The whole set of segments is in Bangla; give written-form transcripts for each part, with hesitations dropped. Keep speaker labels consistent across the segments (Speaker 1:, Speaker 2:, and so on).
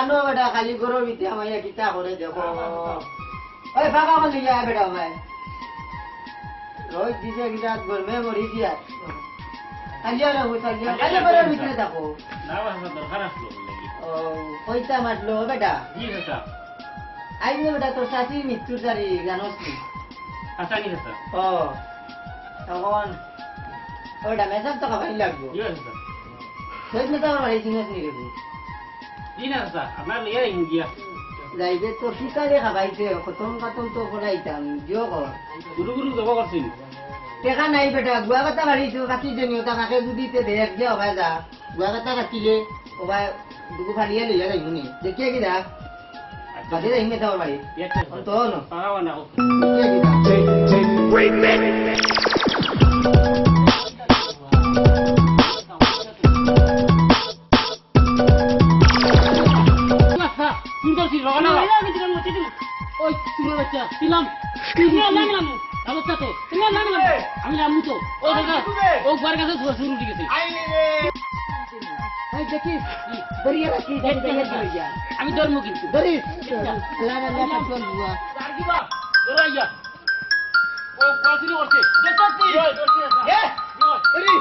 Speaker 1: জানো বেটা খালি গরো বিতে আমায় কিতা করে দেখো ওই ফাঁকা বলি যা বেটা ভাই রোজ দিছে কিতা গরমে মরি দিয়া আলিয়া রে হইতা গিয়া খালি গরো বিতে দেখো
Speaker 2: না বাবা দরকার আসলো লাগি
Speaker 1: ও কইতা মারলো বেটা
Speaker 2: জি চাচা
Speaker 1: আইনে বেটা তোর শাশি মৃত্যুর জারি জানোস নি
Speaker 2: আসানি চাচা
Speaker 1: ও তখন ওইটা মেসাজ টাকা ভাই লাগবো
Speaker 2: জি চাচা
Speaker 1: সেই মেসাজ আমার বাড়ি চিনিস নি রে
Speaker 2: জি না চাচা আপনার লিয়ে গিয়া
Speaker 1: যাইবে তোর শিকারে খাবাইছে খতম কাতম তো করাইতাম জিও কর
Speaker 2: গুরু গুরু জব করছিন
Speaker 1: টেকা নাই বেটা গুয়া কথা বাড়িছো কাটি জেনিও তা কাকে দুদিতে দেখ যে হবাই যা গুয়া কথা কাটিলে ওবাই দুগু ফালিয়ে লইয়া যাইব নি দেখিয়ে কি দা বাদে যাই মেসাজ আমার বাড়ি
Speaker 2: একটা
Speaker 1: তো ন
Speaker 2: পাওয়া না
Speaker 1: দেখিয়ে কি দা
Speaker 2: ওই তুমি বাচ্চা দিলাম অবস্থা তো আমি নামু তো ও দাদা ও ঘর কাছে শুরু ঠিক আছে
Speaker 1: ভাই দেখিস দরিয়া রাখি যাই
Speaker 2: আমি ধর্ম কিন্তু
Speaker 1: ধরিস আল্লাহ আল্লাহ কাপড় বুয়া
Speaker 2: সার্গিবা দরাইয়া ও কাজিনি করছে দেখছি এ আরে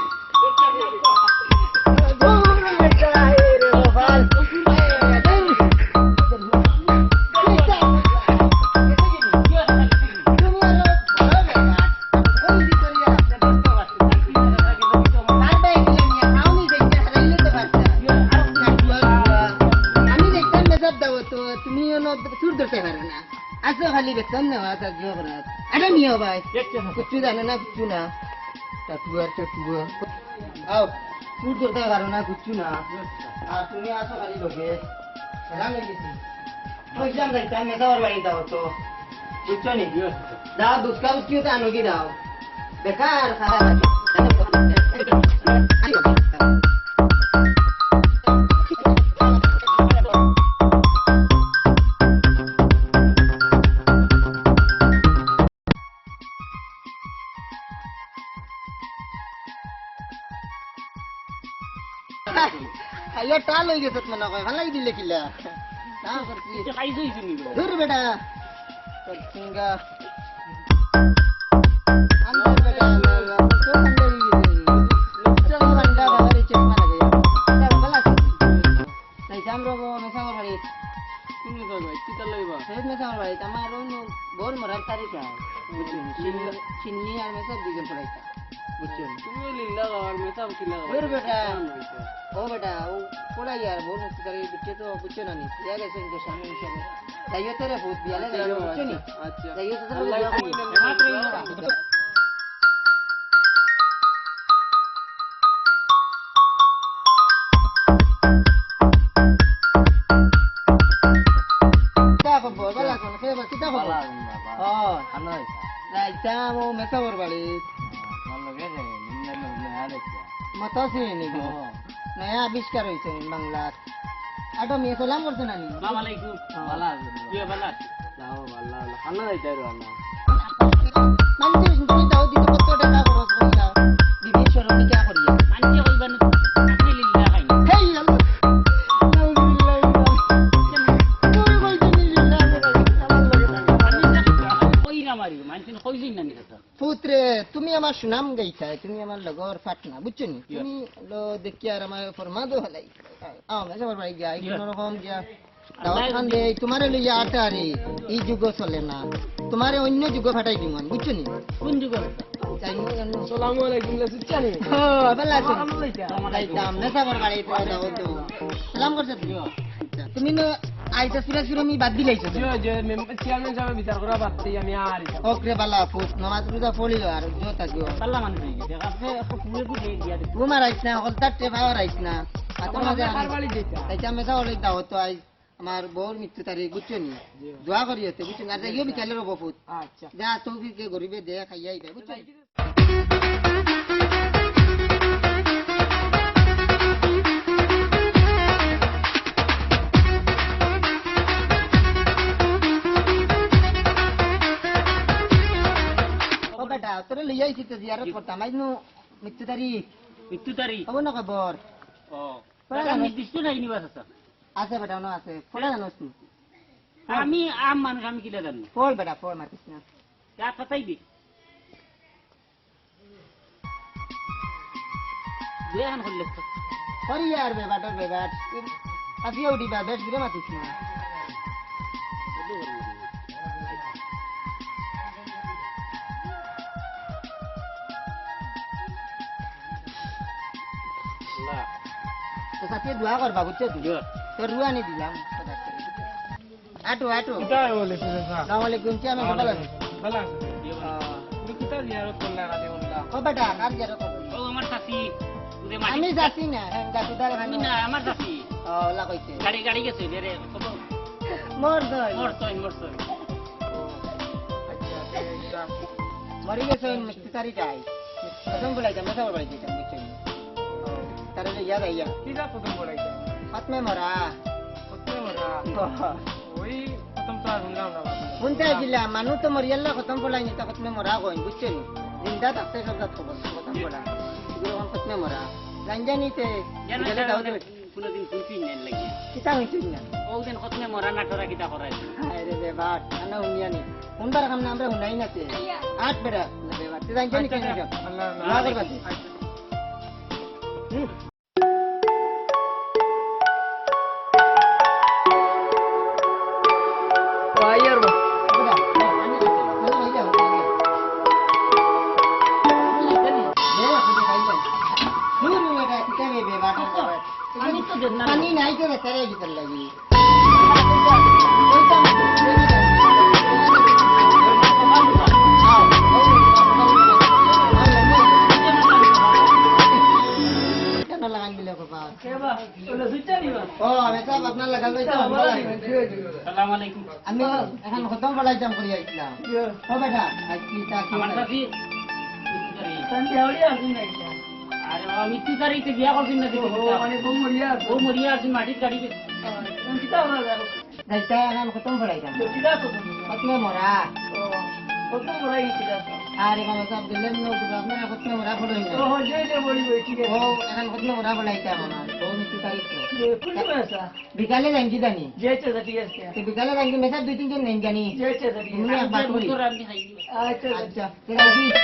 Speaker 1: खाली बेतन ना आता जोगरात अरे नहीं हो भाई कुछ जाने ना कुछ ना टटुआ आओ तू करता करो ना कुछ ना आ तूने आसो खाली लोगे सलाम लेगी ओ एग्जाम करता मैं तो और वाली दाओ तो कुछ नहीं दाओ दुष्का क्यों तानो की दाओ बेकार खराब আইয়া টাল হই গেছত মনে কয় ভাল লাগি দিলে কিলা না করছি
Speaker 2: এটা খাইছো ইসুনি
Speaker 1: দূর বেটা তোর সিঙ্গা আন্দর বেটা তো আন্দর হই গেছে তো আন্দা বাবারে চশমা লাগে এটা ভালো আছে তাই জামরো মেসামর বাড়ি
Speaker 2: তুমি কই ভাই কিতা লইবা
Speaker 1: সেই মেসামর বাড়ি আমার বোন মরার তারিখ চিন্নি আর মেসা দিগন পড়াইতা বুঝছেন
Speaker 2: তুমি লিল্লা আর মেসা কি লাগা
Speaker 1: দূর বেটা ও বেটা ও পড়া यार বোন করে বিচ্ছে তো বুঝছে না নি ইয়া গেছে ইনকে সামনে হিসাবে তাইও তেরে ভূত বিয়ালে যাইও বুঝছে নি
Speaker 2: আচ্ছা
Speaker 1: তাইও তো
Speaker 2: আল্লাহ
Speaker 1: মাত্র তা খবর বলা কোন কে বা কিতা খবর ও
Speaker 2: আনোই
Speaker 1: রাইতা মো মেসাবর বাড়ি
Speaker 2: ভালো গেছে নিন্না আরে
Speaker 1: মতাসি নি গো নয়া আবিষ্কার হইছে বাংলার আটো মেয়ে সালাম করছে নানি
Speaker 2: আসসালামু আলাইকুম ভালো আছেন কি ভালো যাও ভালো আনো যাইতারো আনো
Speaker 1: মানতে তুমি দাও দিতে কত টাকা খরচ কইলা বিদেশ শরণি কি করিয়া
Speaker 2: আনতে কইবেন আপনি লিল্লা খাই
Speaker 1: হেই আল্লাহ পুত্রে তুমি আমার সুনাম গাইছা তুমি আমার লগর ফাটনা বুঝছো নি তুমি লো দেখি আর আমার ফরমাদো হলাই মেসাবার বাড়ি গিয়া কোনো রকম গিয়া দাওয়াত খান দে তোমারে লইয়া আটা রে এই যুগ চলে না তোমারে অন্য যুগ ফাটাই দিম বুঝছো নি
Speaker 2: কোন যুগ
Speaker 1: আসসালামু আলাইকুম লসুচানি হ্যাঁ ভালো আছো যাইতাম মেসাবার বাড়ি তো দাও তো সালাম করছ তুমি না আইতা সুরা সুরমি বাদ দিলাইছো
Speaker 2: যে চেয়ারম্যান সাহেব বিচার করা বাদ দিয়ে আমি আর
Speaker 1: ওকে বালা ফুস নামাজ রোজা পড়িও আর জোতা গো
Speaker 2: পাল্লা মানে হয়ে গেছে আপনি পুরো পুরো দিয়া দিন
Speaker 1: তোমার আইছ না হলতার টে পাওয়ার আইছ না
Speaker 2: আমার বাড়ি যেটা
Speaker 1: তাইতে আমি যাও লই দাও তো আই আমার বউর মৃত্যু তারিখ বুঝছো নি দোয়া করি হতে বুঝছো না যাইও বিকালে রব ফুট
Speaker 2: আচ্ছা
Speaker 1: যা তৌফিকে গরিবে দে খাইয়া আইবে বুঝছো বেটা তোরে লইয়া আইছি তো জিয়ারত করতাম আইজ নু মৃত্যু তারিখ
Speaker 2: মৃত্যু তারিখ
Speaker 1: হবো না খবর
Speaker 2: ও এটা নির্দিষ্ট নাই নিবাস আছে
Speaker 1: আছে বেটা না আছে ফোলা জানোস তুই
Speaker 2: আমি আম মানুষ আমি কিলা জানি
Speaker 1: ফল বেটা ফল মাতিস না
Speaker 2: যা কথাই দি দেখান করলে তো
Speaker 1: সরি यार বেবাটার বেবাট আজিও উঠিবা বেশ ঘুরে মাতিস না তো সাথে দোয়া করবা বুঝছো তুই তো রুয়া নি দিলাম আটো আটো
Speaker 3: কিতাই বলে তুই স্যার
Speaker 1: আসসালামু আলাইকুম কি আমি ভালো আছি
Speaker 3: ভালো আছে তুই কিতা জিয়ারত করলা রাতে বললা
Speaker 1: ও বেটা কার যারো কর
Speaker 2: ও আমার চাচি ওরে মাটি
Speaker 1: আমি যাচ্ছি না হ্যাঁ গাছুদার
Speaker 2: আমি না আমার চাচি
Speaker 1: ও লাগাইছে
Speaker 2: গাড়ি গাড়ি গেছে রে কত
Speaker 1: মোর দই
Speaker 2: মরছই
Speaker 3: আচ্ছা
Speaker 1: মরি গেছে মিষ্টি তারি যাই কদম বলাই যাম না বলাই দিতাম বুঝছো তারে ইয়াদ আইয়া
Speaker 3: কিতা কদম বলাইছে
Speaker 1: ফাতমে মরা
Speaker 3: কত মরা ওই কদম তো আর শুনলাম না বাবা
Speaker 1: শুনতে আসছিলাম মানুষ তো মরিয়াল্লা খতম বলাই নি তা খতমে মরা কইন বুঝছো নি জিন্দা থাকতে সব খবর খতম বলা এগুলো খতমে মরা জানজানিতে গেলে দাও দেবে
Speaker 2: কোনদিন শুনছি না লাগি
Speaker 1: কিতা হইছে না
Speaker 2: ও দিন কতনে মরা নাটরা কিতা করাই
Speaker 1: আরে রে বাট আনা উনিয়ানি কোনবার কাম না আমরা হুনাই নাতে আট বেড়া না রে বাট জানজানি কেন যাব
Speaker 3: আল্লাহ
Speaker 1: না করবা
Speaker 3: আয়ার বা
Speaker 2: আমি তো দেন না
Speaker 1: পানি নাই তো বেচারে ভিতর লাগি কেন লাগান দিলে বাবা ও আমি সব আপনার লাগাল
Speaker 2: আসসালামু আলাইকুম
Speaker 1: আমি এখন খতম বলাই যাম করি আইছিলাম ও বেটা আজকে তা কি
Speaker 2: আমার চাচি আরে বাবা মিত্তি তারিখে বিয়া করছিস না দেখো ও মরিয়া আছে মাটির গাড়ি গেছে
Speaker 1: যাইতা এখন খতম বলাই যাম খতমে মরা আর এখানে সব দিলেন নো আপনার খতমে মরা ফলো হইনা ও এখন খতমে মরা বলাইতাম আমার ও মিত্তি তারিখ বিকালে যাইছি জানি তো বিকালে যাইছি মেসা দুই তিনজন নেই জানি তুমি একবার করি
Speaker 2: তোর আমি খাই
Speaker 1: আচ্ছা ঠিক আছে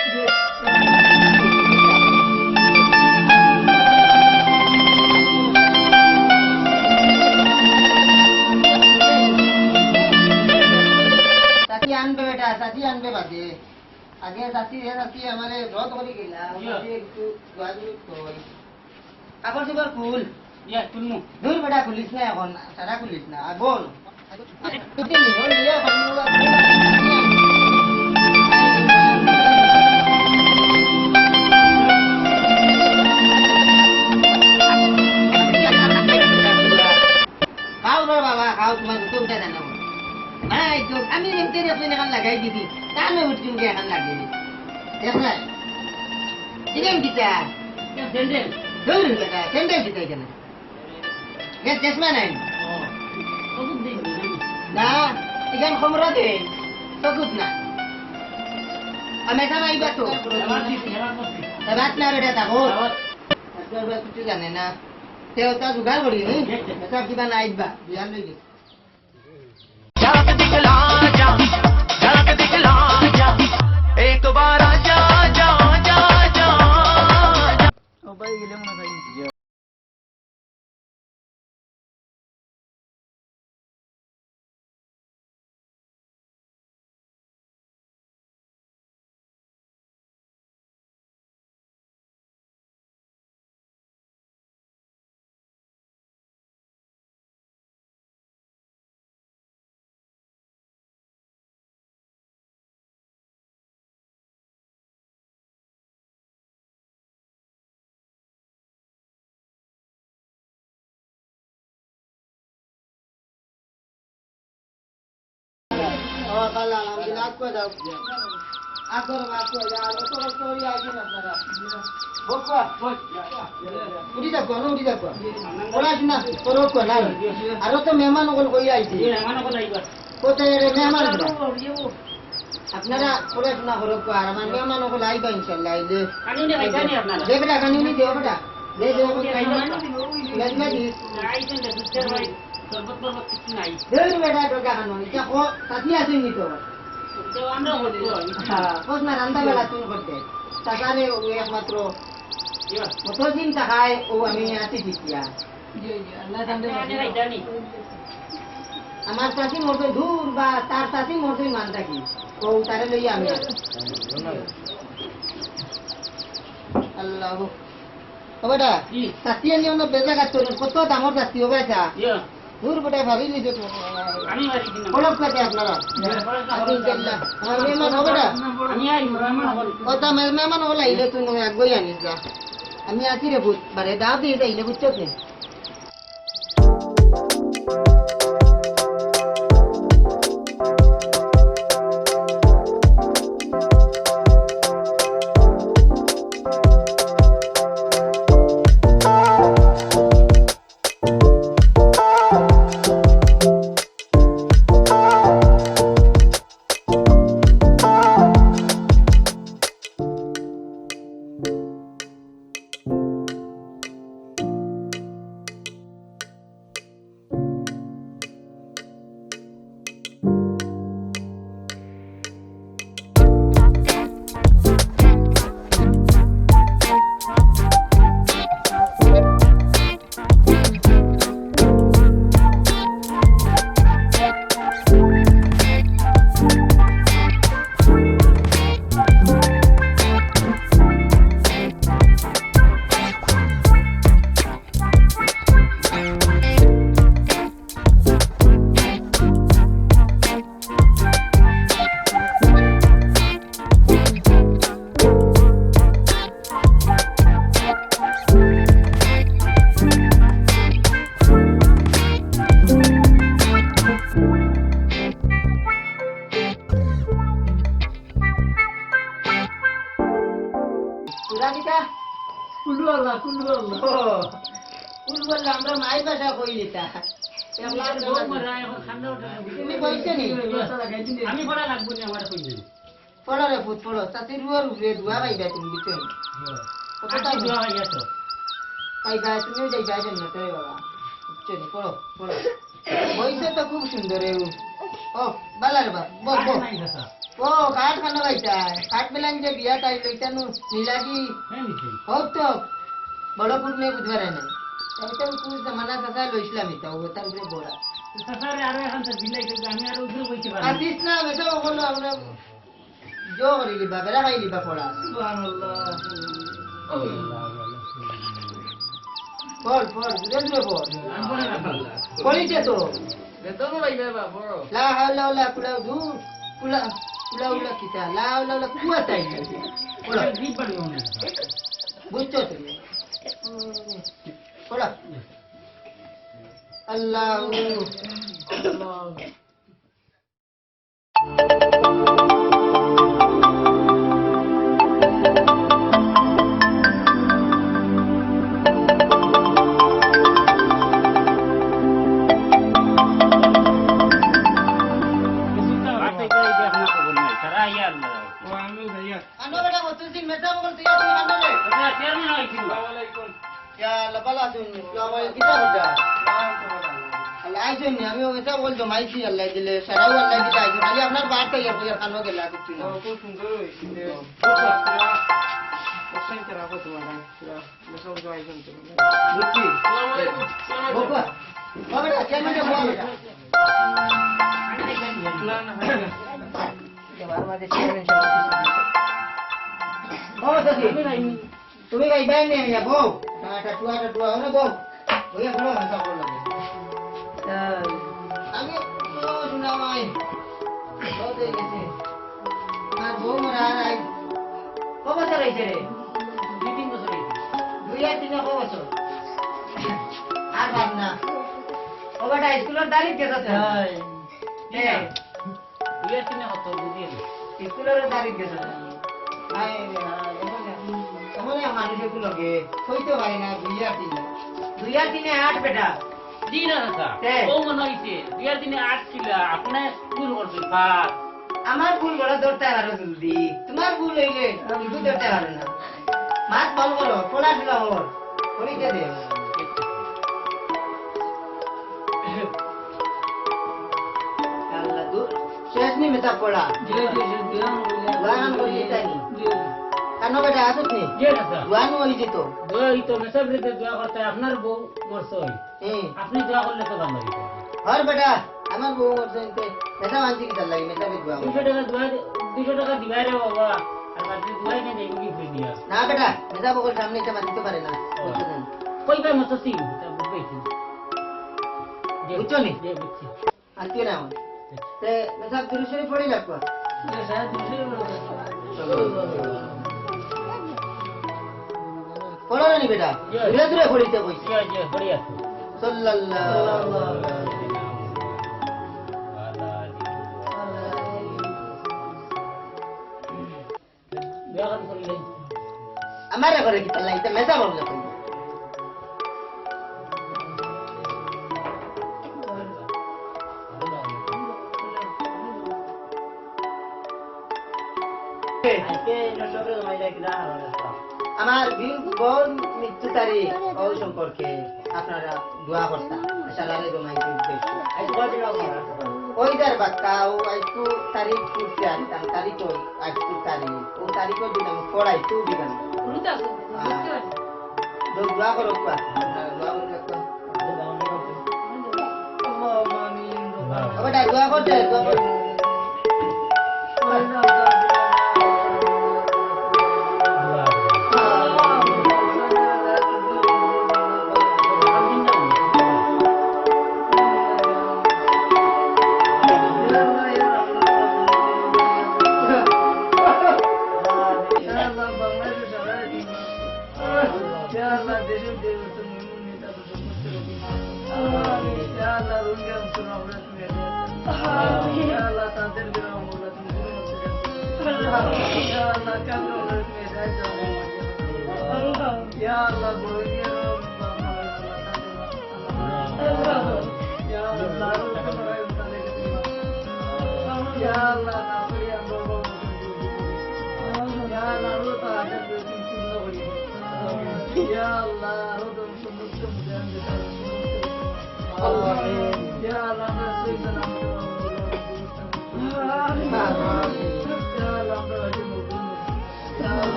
Speaker 1: साथी आनबे बेटा साथी आनबे बाजे आगे साथी है साथी हमारे बहुत बड़ी गिला साथी तू गाजू कोई আবার সুবার ফুল
Speaker 2: ইয়া তুলমু
Speaker 1: দূর বেটা খুলিস না এখন সারা খুলিস না আর বল তুই নিও নিয়ে বাংলা খাও রে বাবা খাও তোমার তো উঠে দেন না ভাই তো আমি এমতে আপনি এখন লাগাই দিবি তাহলে উঠুন গে এখন লাগিয়ে দেখ না দিলেন কিটা
Speaker 2: দেন
Speaker 1: দূর বেটা সেন্ডেল দিতে কেন গে চশমা নাই
Speaker 2: ও তো দেন
Speaker 1: না ইগান খমরা দে সকুত না আমি সামাই বাতো
Speaker 2: আমার দিছি আমার দিছি
Speaker 1: রাত না বেটা তা বল তোর বাবা কিছু জানে না তেও তা জুগাড় করি নি সব কিবা নাইবা বিয়ান লই গেছে
Speaker 4: झलक दिखला जा एक बार आजा जा जा जा
Speaker 3: ও ভাই গেলে মনে হয়
Speaker 1: ও বালা আলহামদুলিল্লাহ আজ কই দাও আগর বাত কই যা তো স্টোরি আইছে না আপনারা বকবা উড়ি যাবো ওরা না করো কো না আর তো মেহমান ওগুলো কই আইছে
Speaker 2: আমার কথা আইবা
Speaker 1: কোথায় রে মেহমান আপনারা পড়াশোনা করো কো আর আমার মেহমান ওগুলো আইবা ইনশাআল্লাহ আইলে
Speaker 2: কানুনে খাইছানি আপনারা
Speaker 1: দে বেটা কানুনি দিও বেটা দে দে কাইনা লাগনা দি
Speaker 2: আইছেন তো দুধের ভাই শরবত বরবত কিছু নাই
Speaker 1: ধরে বেটা ঢোকা কানো এটা কো সাথী আসেনি তো
Speaker 2: তো আমরা হতো
Speaker 1: হ্যাঁ কোস না রান্না বেলা তুমি করতে তাকারে ও একমাত্র কতদিন তাকায় ও আমি আছি ঠিকিয়া
Speaker 2: জানি
Speaker 1: আমার চাষি মরতে দূর বা তার চাষি মরতে মান থাকি ও তারে লইয়া আমি আছি। আল্লাহ ও বেটা
Speaker 2: কি?
Speaker 1: চাষি আনি আমরা বেজা কাজ করেন কত দামর চাষি হবে এটা
Speaker 2: ইয়া
Speaker 1: দূর বেটা ভাবি লিজে তো
Speaker 2: আমি মারি দিন
Speaker 1: ফলক কাটে আপনারা আলহামদুলিল্লাহ আমার মেহমান হবে না
Speaker 2: আমি আই
Speaker 1: ও তা মেহমান হল আইলে তুই নয় আগুই আনিস যা আমি আছি রে ভূত বারে দাও দিয়ে যাইলে বুঝছো কি পুরানিকা কুলু আল্লাহ আমরা মাই ভাষা কই লিতা তুমি কইছে নি
Speaker 2: আমি পড়া লাগবো না আমার কই দিন
Speaker 1: পড়ো রে ভূত পড়ো তাতে রুয়ার উপরে ধোয়া পাইবা তুমি বুঝছো
Speaker 2: কতটা দোয়া হই গেছে
Speaker 1: পাইবা তুমিও যাই যাইবেন না তোরে বাবা বুঝছো নি পড়ো পড়ো বইছে তো খুব সুন্দর ও বালা রে বাবা বল বল
Speaker 2: নাই কথা
Speaker 1: ও কাঠ খানো বাইতা কাঠ বেলান যে বিয়া টাই লইতানু নীলাজি
Speaker 2: হ্যাঁ নিছি
Speaker 1: হোক তো বড় পুর নেই বুঝবারে না এটা পুর জামানা কথা লইছিলাম এটা ও তার উপরে বড়া
Speaker 2: সাসারে আরো এখন তো দিলাই তো আমি আরো উঠে বইতে পারি
Speaker 1: আসিস না বেটা ওগুলো আমরা জো করি লিবা বেড়া খাই লিবা পড়া বল বল দূরে দূরে বল বলিছে তো
Speaker 3: বেতন লাগবে বা বড়
Speaker 1: লা হাওলা ওলা কুলা দূর কুলা কুলা উলা কিতা লা হাওলা ওলা কুয়া তাই পড়া
Speaker 2: দিই পারি না
Speaker 1: বুঝছো তুমি পড়া আল্লাহ
Speaker 3: ও আমি ভাইয়া
Speaker 1: আনো বেটা মতুল সিং মেটা বল তুই তুমি আনো রে
Speaker 3: আসসালামু আলাইকুম
Speaker 1: क्या लबला सुन लावा किता बजा अल्लाह आई सुन আমি ওটা বল জমাইছি আল্লাহ দিলে সারাও আল্লাহ দিলে আইছো খালি আপনার বাত তাই আর খানো গেলা কিছু না
Speaker 3: খুব সুন্দর হয়েছে কোশ্চেন করা হবে তোমার মেসেজ জয় করতে
Speaker 1: বুঝছি
Speaker 3: আসসালামু আলাইকুম
Speaker 1: বাবা বাবা কে মানে বল
Speaker 3: প্ল্যান হয়
Speaker 1: এবার মাঝে চেয়ারম্যান সাহেব ও দাদি তুমি ভাই ভাই নে ইয়া বউ টাটুয়া টাটুয়া না বউ ওয়া বড় ভাষা বল লাগে আমি তো শুনা ভাই বহুত হয়ে গেছে আর বউ মরা আই কবে ধরেছে রে
Speaker 2: 2-3 বছর হইছে
Speaker 1: 2-3 বছর আর ভাব না ওটা স্কুলের তারিখ কে আছে এই
Speaker 2: 2-3 কত বুঝি
Speaker 1: স্কুলের তারিখ কে আছে আই এমন মানুষ গুলো লগে কইতে পারি না 2-3 8 বেটা
Speaker 2: দিন আছে
Speaker 1: হ্যাঁ।
Speaker 2: ও মনে হইছে 2 দিনে 8 ছিল আপনি ভুল করছেন বাস
Speaker 1: আমার ভুল বড় ধরতে পারো জলদি তোমার ভুল হইলে কিছু ধরতে পারো না মাছ বল করো পোলা ছিল ওর পরীক্ষা দে মেতা পড়া দুয়ান করি তাইনি কানো বেটা আসুস নি
Speaker 2: জি না স্যার
Speaker 1: দুয়ান হই যেত
Speaker 2: ওই তো মেসাব রেতে দোয়া করতে আপনার বউ মরছে হই
Speaker 1: হ্যাঁ
Speaker 2: আপনি দোয়া করলে তো ভালো হইতো
Speaker 1: হর বেটা আমার বউ মরছে মেতা মানছি কি তার লাগি মেতা দোয়া
Speaker 2: 200 টাকা দিবাই রে বাবা আর বাকি দোয়াই না দেবো কি ফির দিয়া
Speaker 1: না বেটা মেতা বকল সামনে এটা মানতে পারে না বুঝছেন
Speaker 2: কই ভাই মতো সিং তা বুঝবেছি
Speaker 1: বুঝছো নি?
Speaker 2: জি বুঝছি
Speaker 1: আর কি না তে মেতা দুরুশরী পড়ি লাগবা পড়ো নি বেটা ধীরে ধীরে পড়িতে কইছি
Speaker 2: জি জি বড়িয়া
Speaker 1: সাল্লাল্লাহু
Speaker 2: দোয়া করলে
Speaker 1: আমার ঘরে কি তার লাগি মেতা বল না আমার বউর মৃত্যু তারিখ ও সম্পর্কে আপনারা দোয়া করতাম সালালে জমাইতে উদ্দেশ্য ওইটার বাচ্চা ও আজকু তারিখ করতে আসতাম তারিখ আজকু তারিখ ও তারিখ যদি আমি পড়াইতো দিবেন দোয়া করো দোয়া করো দোয়া করতে দোয়া করতে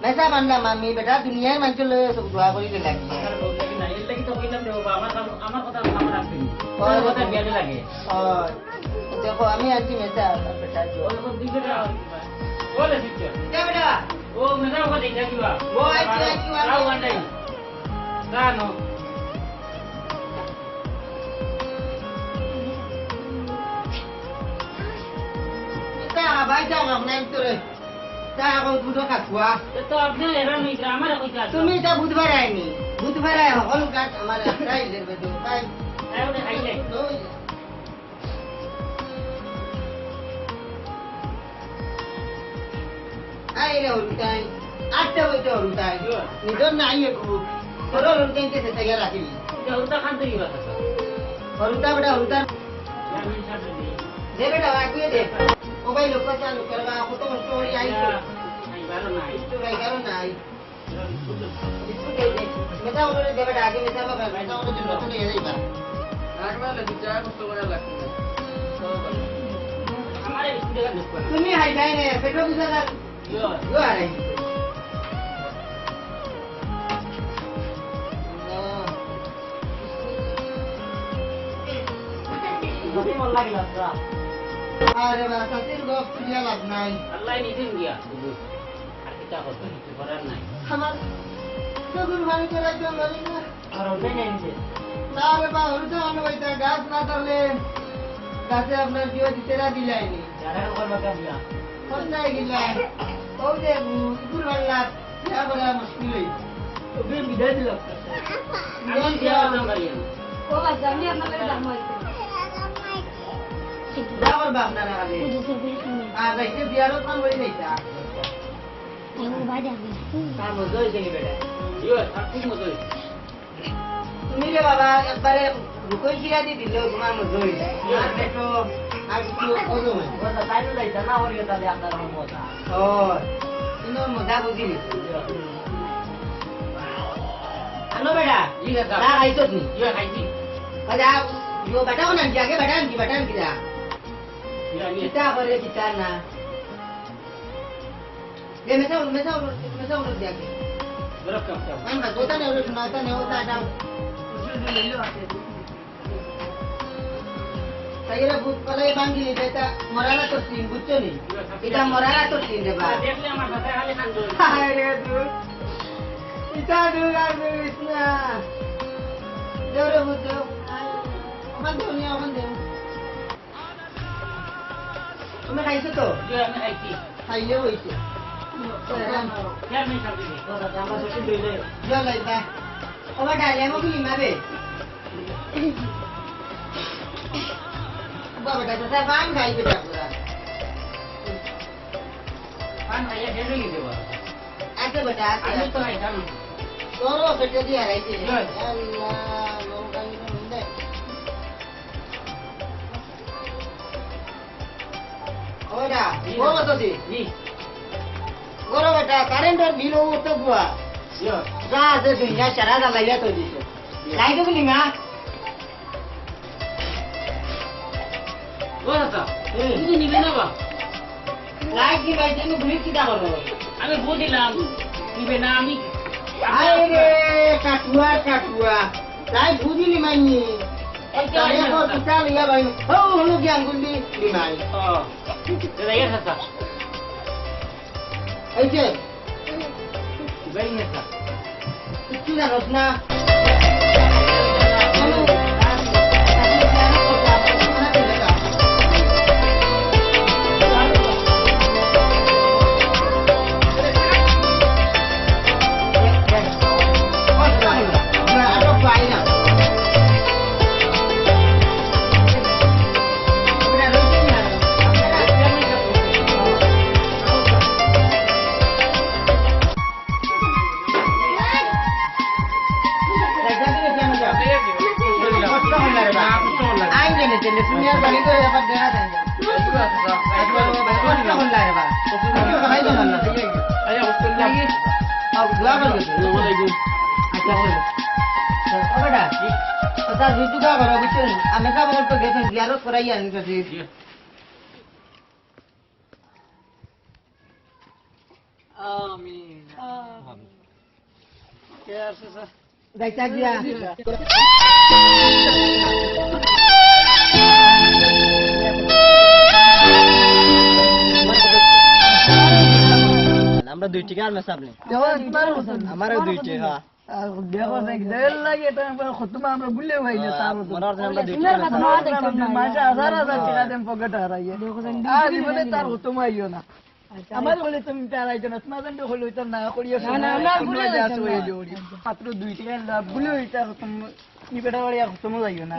Speaker 1: মেসা বান্ধা মামি বেটা দুনিয়ার মানুষ সব দোয়া করি লাগে দেখো আমি আছি মেসা বেটা
Speaker 2: ও মেরা ওকে দেখা দিবা
Speaker 1: ও আইছি আইছি
Speaker 2: রাও গান্ডাই জানো
Speaker 1: তা ভাই যাও না তোরে তা এখন দুটো কাকুয়া
Speaker 2: তো আপনি এরান নি আমার কইতা
Speaker 1: তুমি তা বুধবার আইনি বুধবার আই হল কাট আমার রাই দেবে তো তাই
Speaker 2: আইও খাইলে
Speaker 1: আই রে হরুতাই আটটা বইতে হরুতাই নিজর না আইয়ে খুব তোর হরুতাইতে সে তৈরি রাখিলি
Speaker 2: হরুতা খান তৈরি বাতা
Speaker 1: হরুতা বেটা হরুতা
Speaker 2: আমি ছাড় দিই
Speaker 1: দে বেটা আগুয়ে দে ও ভাই লোক চালু করবা কত কষ্ট হই আইছো
Speaker 2: আই ভালো নাই
Speaker 1: তো ভাই কারণ নাই মেটা ওরে দে বেটা আগে মেটা বাবা মেটা ওরে জন্য তো নিয়ে যাইবা
Speaker 3: আগলালে বিচার করতে বড় লাগছে
Speaker 2: আমারে বিস্কুট দেন
Speaker 1: তুমি হাই যাই রে পেটো বুঝা না
Speaker 2: ইয়ো
Speaker 1: ইয়ো আরে
Speaker 2: গতি মন লাগিলা স্যার
Speaker 1: আরে বাবা সাথীর গপ দিয়া লাভ নাই
Speaker 2: আল্লাহ নিজে দিয়া আর কিটা করতে কিছু করার নাই
Speaker 1: আমার সবুর ভালো করে একদম বলি না
Speaker 2: আর ওটাই নাই নিজে
Speaker 1: না রে বাবা হরুতা অন্য বইতে গাছ না তাহলে গাছে আপনার জিও দিতে না দিলাইনি
Speaker 2: যারা করবা কামিয়া
Speaker 1: কোথায় গিলা ও যে ইকুর বাল্লা যা বলা মুশকিল হই তো বে বিদায় দিল
Speaker 2: আমি দিয়া নাম্বার ইয়া
Speaker 5: ও বাচ্চা আমি আপনার লাগে দাম হইছে
Speaker 1: যা করবা আপনারা আগে আর যাইতে বিয়ারত মান বই যাইতা তার মজা হইছে কি বেটা
Speaker 2: ইয়ো ঠিক মতো
Speaker 1: তো তুমি রে বাবা একবারে রুকই ছিড়া দিয়ে দিল তোমার মধ্যে আর দেখো আর কিছু ওজো হয়
Speaker 2: কথা তাই তো যাইতা না হরিয়ে তাহলে আপনার মজা
Speaker 1: ও তুমি মজা বুঝিনি আনো বেটা
Speaker 2: জি কাকা
Speaker 1: না খাইছো নি
Speaker 2: ইয়া খাইছি
Speaker 1: আচ্ছা yo batao nan jage batan kita
Speaker 2: ইয়া নিয়ে
Speaker 1: kita করে kita na ye mesau jage
Speaker 2: বরফ cup cup
Speaker 1: kan ka kota ne udah sunata ne udah ada saya but palai bangili beta morala to tin bucco ni kita morala to tin de ba
Speaker 2: দেখলে আমার সাথে খালি খান্দ
Speaker 1: ayo tu kita dulu kan isna jore bucco aman deu তুমি খাইছো তো
Speaker 2: ইয়া আমি খাইছি
Speaker 1: খাইলেও হইছে
Speaker 2: ইয়া আমি খাইছি কথা আমরা সত্যি দইলে
Speaker 1: yo laita oba dale mo kuli mabe baba da ta ban gai beta pura
Speaker 2: পান খাইয়া ঢেলে গেছে বড়
Speaker 1: ake beta
Speaker 2: আমি
Speaker 1: ake
Speaker 2: তো খাইতাম
Speaker 1: toro beta dia raite
Speaker 2: Yes.
Speaker 1: Allah mau kai nde oda goro to di
Speaker 2: G
Speaker 1: goro beta current or bill o to bua
Speaker 2: ইয়া
Speaker 1: जा जे दुनिया चरा da laya to di lai to kuli ma
Speaker 2: ও দাদা তুমি নিবে না বা
Speaker 1: lai ki bai jenu buli kita karo
Speaker 2: আমি বুঝিলাম নিবে না আমি
Speaker 1: aire katua lai budi ni mani tare ko kita liya bai ho lu gyang gundi ni mani
Speaker 2: ও দাদা ইয়া দাদা
Speaker 1: aise
Speaker 2: বেরি না
Speaker 1: itu na rosna
Speaker 3: Amin. Ya, susah.
Speaker 1: আমরা দুই টিকা আনবে সামনে আমারও দুইটি হ্যাঁ
Speaker 3: দেখো দেখ দেল লাগে এটা খতমা আমরা ভুলে হই না তার
Speaker 1: মরার জন্য আমরা দুই টিকা
Speaker 3: মাসে হাজার হাজার টাকা দেন পকেট হারাইয়ে আর জীবনে তার খতমা হইও না আমার বলে তুমি তার আইতো না তোমার জন্য হলো তো না করিও না না ভুলে যাচ্ছ ওই জোড়ি মাত্র দুই টাকা লাভ ভুলে হইতা খতম নি বেটা বাড়ি খতম হইও না